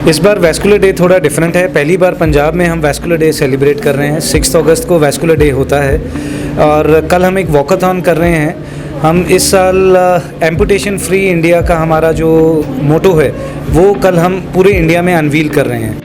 इस बार vascular day थोड़ा different है। पहली बार पंजाब में हम वैस्कुलर डे सेलिब्रेट कर रहे हैं। 6 अगस्त को वैस्कुलर डे होता है और कल हम एक वॉकथॉन कर रहे हैं। हम इस साल एम्पुटेशन फ्री इंडिया का हमारा जो मोटो है वो कल हम पूरे इंडिया में अनवील कर रहे हैं।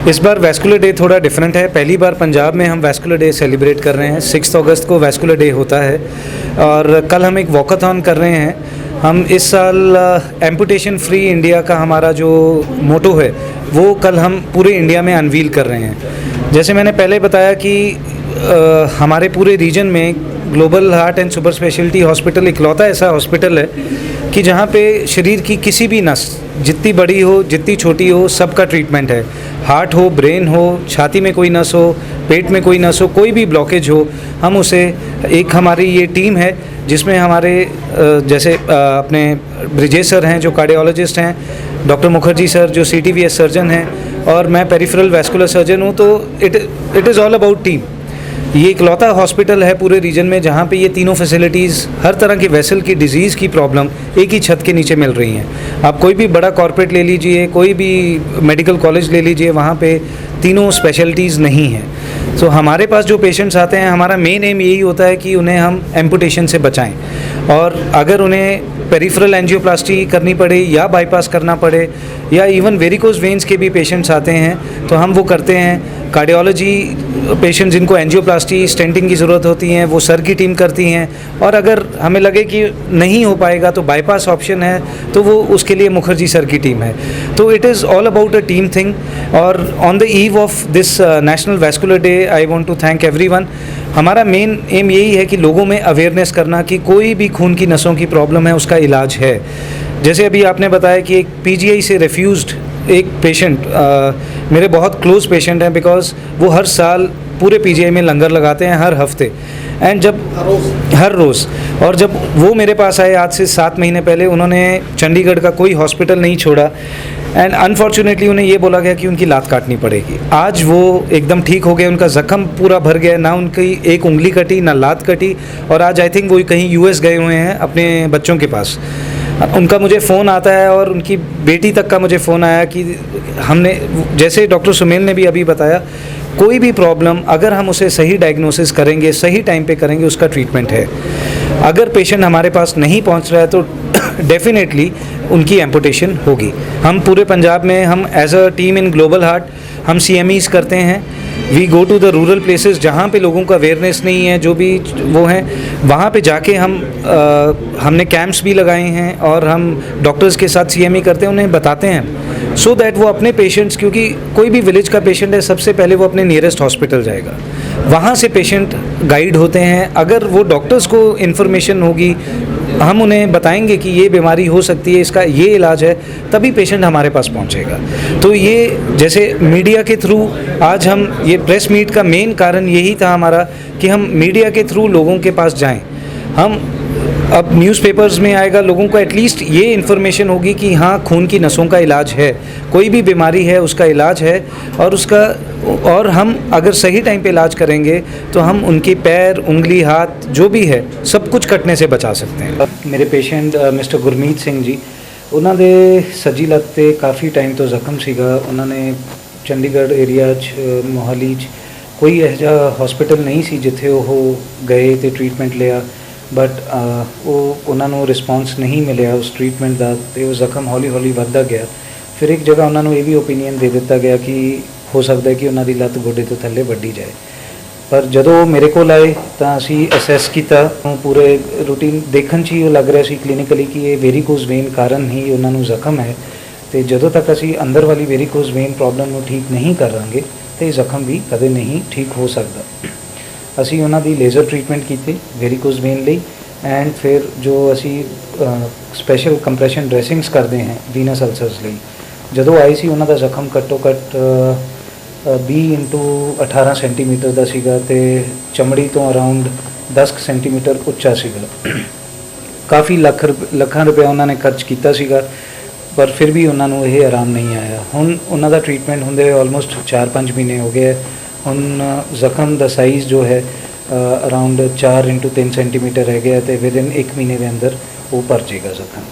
इस बार वैस्कुलर डे थोड़ा डिफरेंट है। पहली बार पंजाब में हम वैस्कुलर डे सेलिब्रेट कर रहे हैं। 6 अगस्त को वैस्कुलर डे होता है और कल हम एक वॉकथॉन कर रहे हैं। हम इस साल एम्पुटेशन फ्री इंडिया का हमारा जो मोटो है वो कल हम पूरे इंडिया में अनवील कर रहे हैं। जैसे मैंने पहले बताया कि हमारे पूरे रीजन में global heart and super speciality hospital इकलौता ऐसा हॉस्पिटल है कि जहाँ पे शरीर की किसी भी नस, जितनी बड़ी हो जितनी छोटी हो, सबका ट्रीटमेंट है। हार्ट हो, ब्रेन हो, छाती में कोई नस हो, पेट में कोई नस हो, कोई भी ब्लॉकेज हो, हम उसे एक हमारी ये टीम है जिसमें हमारे जैसे अपने ब्रिजेश सर हैं जो कार्डियोलॉजिस्ट हैं, डॉक्टर मुखर्जी सर जो CTVS सर्जन हैं और मैं पेरिफेरल वैस्कुलर सर्जन हूँ। तो it is all about team. ये इकलौता हॉस्पिटल है पूरे रीजन में जहाँ पे ये तीनों फैसिलिटीज़, हर तरह की वेसल की डिजीज़ की प्रॉब्लम एक ही छत के नीचे मिल रही हैं। आप कोई भी बड़ा कॉर्पोरेट ले लीजिए, कोई भी मेडिकल कॉलेज ले लीजिए, वहाँ पे तीनों स्पेशलिटीज़ नहीं हैं। तो हमारे पास जो पेशेंट्स आते हैं, हमारा मेन एम यही होता है कि उन्हें हम एम्पुटेशन से बचाएं और अगर उन्हें पेरिफेरल एंजियोप्लास्टी करनी पड़े या बाईपास करना पड़े या इवन वेरिकोज वेन्स के भी पेशेंट्स आते हैं तो हम वो करते हैं। कार्डियोलॉजी पेशेंट जिनको एंजियोप्लास्टी, स्टेंटिंग की ज़रूरत होती है वो सर की टीम करती हैं और अगर हमें लगे कि नहीं हो पाएगा तो बाईपास ऑप्शन है तो वो उसके लिए मुखर्जी सर की टीम है। तो it is all about a team thing. और on the eve of this national vascular day I want to thank everyone. हमारा मेन एम यही है कि लोगों में अवेयरनेस करना कि कोई भी खून की नसों की प्रॉब्लम है उसका इलाज है। जैसे अभी आपने बताया कि एक PGI से रेफ्यूज्ड एक पेशेंट मेरे बहुत क्लोज पेशेंट हैं, बिकॉज वो हर साल पूरे PGI में लंगर लगाते हैं हर हफ्ते एंड जब हर रोज़। और जब वो मेरे पास आए आज से 7 महीने पहले, उन्होंने चंडीगढ़ का कोई हॉस्पिटल नहीं छोड़ा एंड अनफॉर्चुनेटली उन्हें ये बोला गया कि उनकी लात काटनी पड़ेगी। आज वो एकदम ठीक हो गए, उनका ज़ख्म पूरा भर गया, ना उनकी एक उंगली कटी ना लात कटी और आज आई थिंक वो कहीं US गए हुए हैं अपने बच्चों के पास। उनका मुझे फ़ोन आता है और उनकी बेटी तक का मुझे फ़ोन आया कि हमने, जैसे डॉक्टर सुमेल ने भी अभी बताया, कोई भी प्रॉब्लम अगर हम उसे सही डायग्नोसिस करेंगे, सही टाइम पे करेंगे, उसका ट्रीटमेंट है। अगर पेशेंट हमारे पास नहीं पहुंच रहा है तो डेफिनेटली उनकी एम्पुटेशन होगी। हम पूरे पंजाब में हम as a team in global heart हम CMEs करते हैं। We go to the rural places जहाँ पे लोगों का अवेयरनेस नहीं है, जो भी वो हैं वहाँ पे जाके हमने कैंप्स भी लगाए हैं और हम डॉक्टर्स के साथ CME करते हैं, उन्हें बताते हैं सो दैट वो अपने पेशेंट्स, क्योंकि कोई भी विलेज का पेशेंट है सबसे पहले वो अपने नियरेस्ट हॉस्पिटल जाएगा, वहाँ से पेशेंट गाइड होते हैं। अगर वो डॉक्टर्स को इन्फॉर्मेशन होगी, हम उन्हें बताएंगे कि ये बीमारी हो सकती है, इसका ये इलाज है, तभी पेशेंट हमारे पास पहुंचेगा। तो ये जैसे मीडिया के थ्रू आज हम ये प्रेस मीट का मेन कारण यही था हमारा कि हम मीडिया के थ्रू लोगों के पास जाएं। हम अब न्यूज़पेपर्स में आएगा, लोगों को एटलीस्ट ये इन्फॉर्मेशन होगी कि हाँ, खून की नसों का इलाज है, कोई भी बीमारी है उसका इलाज है और हम अगर सही टाइम पे इलाज करेंगे तो हम उनके पैर, उंगली, हाथ जो भी है सब कुछ कटने से बचा सकते हैं। मेरे पेशेंट मिस्टर गुरमीत सिंह जी, उन्होंने सज्जी लत्त ते काफ़ी टाइम तो ਜ਼ਖਮ ਸੀਗਾ। उन्होंने चंडीगढ़ एरिया मोहाली कोई ऐसा हॉस्पिटल नहीं सी जिथे वो गए तो ट्रीटमेंट लिया, बट उन्होंने रिस्पॉन्स नहीं मिलिया उस ट्रीटमेंट का, तो वो ਜ਼ਖਮ हौली हौली ਵੱਧਦਾ गया। फिर एक जगह उन्होंने ये भी ओपीनियन दे दिता गया कि हो सकता है कि उन्होंने लत्त गोडे तो थले ਵੱਢੀ जाए। पर जदों मेरे को आए तो असी असैस किया, पूरे रूटीन देखने च ही लग रहा सी क्लीनिकली कि ये वेरीकोज वेन कारण ही उन्होंने ਜ਼ਖਮ है। तो जदों तक असी अंदर वाली वेरीकोज वेन प्रॉब्लम को ठीक नहीं करांगे तो ये ਜ਼ਖਮ भी कदे नहीं ठीक हो सकता। असी उन्हों की लेज़र ट्रीटमेंट की वेरीकोज वेन लई ਐਂਡ ਫਿਰ ਜੋ ਅਸੀਂ ਸਪੈਸ਼ਲ ਕੰਪਰੈਸ਼ਨ ਡਰੈਸਿੰਗਸ ਕਰਦੇ ਹਾਂ ਵੀਨਸ ਅਲਸਰਸ ਲਈ, ਜਦੋਂ ਆਈ ਸੀ ਉਹਨਾਂ ਦਾ ਜ਼ਖਮ ਘੱਟੋ ਘੱਟ 20x18 ਸੈਂਟੀਮੀਟਰ ਦਾ ਸੀਗਾ ਅਤੇ ਚਮੜੀ ਤੋਂ ਅਰਾਊਂਡ 10 ਸੈਂਟੀਮੀਟਰ ਉੱਚਾ ਸੀਗਾ। ਕਾਫੀ ਲੱਖਾਂ ਰੁਪਏ ਉਹਨਾਂ ਨੇ ਖਰਚ ਕੀਤਾ ਸੀਗਾ, ਪਰ ਫਿਰ ਵੀ ਉਹਨਾਂ ਨੂੰ ਇਹ ਆਰਾਮ ਨਹੀਂ ਆਇਆ। ਹੁਣ ਉਹਨਾਂ ਦਾ ਟ੍ਰੀਟਮੈਂਟ ਹੁੰਦੇ ਆਲਮੋਸਟ 4-5 ਮਹੀਨੇ ਹੋ ਗਏ। ਹੁਣ ਜ਼ਖਮ ਦਾ ਸਾਈਜ਼ ਜੋ ਹੈ ਅਰਾਊਂਡ 4x3 ਸੈਂਟੀਮੀਟਰ ਰਹਿ ਗਿਆ ਅਤੇ ਵਿਦਿਨ 1 ਮਹੀਨੇ ਦੇ ਅੰਦਰ ਉਹ ਭਰ ਜਾਏਗਾ ਜ਼ਖਮ।